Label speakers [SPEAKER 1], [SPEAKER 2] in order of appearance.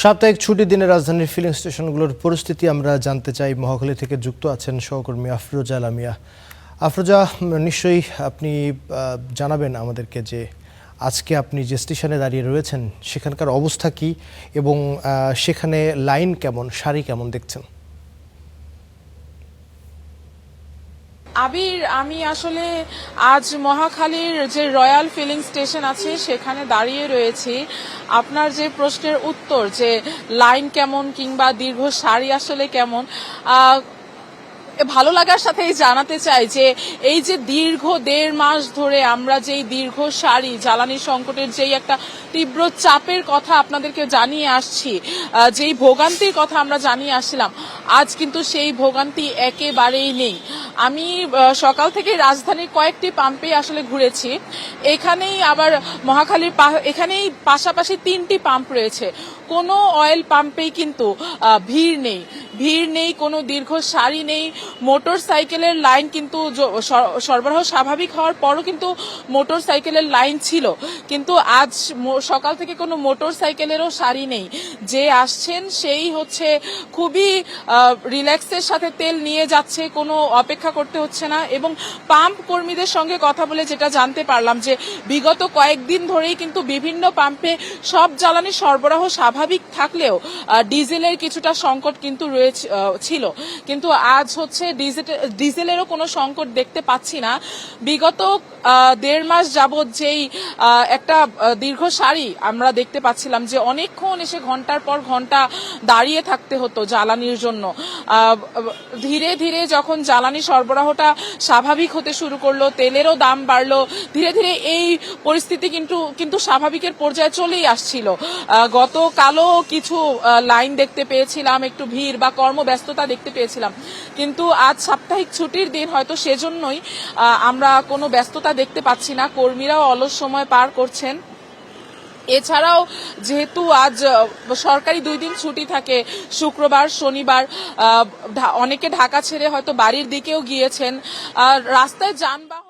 [SPEAKER 1] সাপ্তাহিক ছুটির দিনে রাজধানীর ফিলিং স্টেশনগুলোর পরিস্থিতি আমরা জানতে চাই। মহাখালী থেকে যুক্ত আছেন সহকর্মী আফরোজা লামিয়া। আফরোজা, নিশ্চয়ই আপনি জানাবেন আমাদেরকে যে আজকে আপনি যে স্টেশনে দাঁড়িয়ে রয়েছেন সেখানকার অবস্থা কি এবং সেখানে লাইন কেমন, সারি কেমন দেখছেন?
[SPEAKER 2] আবির, আমি আসলে আজ মহাখালীর যে রয়্যাল ফিলিং স্টেশন আছে সেখানে দাঁড়িয়ে রয়েছি। আপনার যে প্রশ্নের উত্তর যে লাইন কেমন কিংবা দীর্ঘ সারি আসলে কেমন, ভালো লাগার সাথেই জানাতে চাই যে এই যে দীর্ঘ 1.5 মাস ধরে আমরা যেই দীর্ঘ সারি, জ্বালানি সংকটের যেই একটা তীব্র চাপের কথা আপনাদেরকে জানিয়ে আসছি, যেই ভোগান্তির কথা আমরা জানিয়ে আসছিলাম, আজ কিন্তু সেই ভোগান্তি একেবারেই নেই। আমি সকাল থেকে রাজধানীর কয়েকটি পাম্পে আসলে ঘুরেছি। এখানেই আবার মহাখালীর এখানেই পাশাপাশি 3টি পাম্প রয়েছে। কোনো অয়েল পাম্পেই কিন্তু ভিড় নেই, কোনো দীর্ঘ সারি নেই। মোটর সাইকেলের লাইন কিন্তু সরবরাহ স্বাভাবিক হওয়ার পরও কিন্তু মোটর সাইকেলের লাইন ছিল, কিন্তু আজ সকাল থেকে কোনো মোটর সাইকেলেরও সারি নেই। যে আসছেন সেই হচ্ছে খুবই রিল্যাক্সের সাথে তেল নিয়ে যাচ্ছে, কোনো অপেক্ষা করতে হচ্ছে না। এবং পাম্প কর্মীদের সঙ্গে কথা বলে যেটা জানতে পারলাম যে বিগত কয়েকদিন ধরেই কিন্তু বিভিন্ন পাম্পে সব জ্বালানি সরবরাহ স্বাভাবিক থাকলেও ডিজেলের কিছুটা সংকট কিন্তু ছিল, কিন্তু আজ হচ্ছে ডিজেলেরও কোনো সংকট দেখতে পাচ্ছি না। বিগত 1.5 মাস যাবৎ যেই একটা দীর্ঘ সারি আমরা দেখতে পাচ্ছিলাম যে অনেকক্ষণ এসে ঘন্টার পর ঘন্টা দাঁড়িয়ে থাকতে হতো জ্বালানির জন্য। ধীরে ধীরে যখন জ্বালানি সরবরাহটা স্বাভাবিক হতে শুরু করলো, তেলেরও দাম বাড়লো, ধীরে ধীরে এই পরিস্থিতি কিন্তু স্বাভাবিকের পর্যায়ে চলেই আসছিল। গতকালও কিছু লাইন দেখতে পেয়েছিলাম, একটু ভিড় বা কর্মব্যস্ততা দেখতে পেয়েছিলাম, কিন্তু আজ সাপ্তাহিক ছুটির দিন, হয়তো সেজন্যই আমরা কোনো ব্যস্ততা দেখতে পাচ্ছি না। কর্মীরাও অলস সময় পার করছেন। এছাড়াও যেহেতু আজ সরকারি 2 দিন ছুটি থাকে, শুক্রবার শনিবার, অনেকে ঢাকা ছেড়ে হয়তো বাড়ির দিকেও গিয়েছেন। রাস্তায় যানবাহন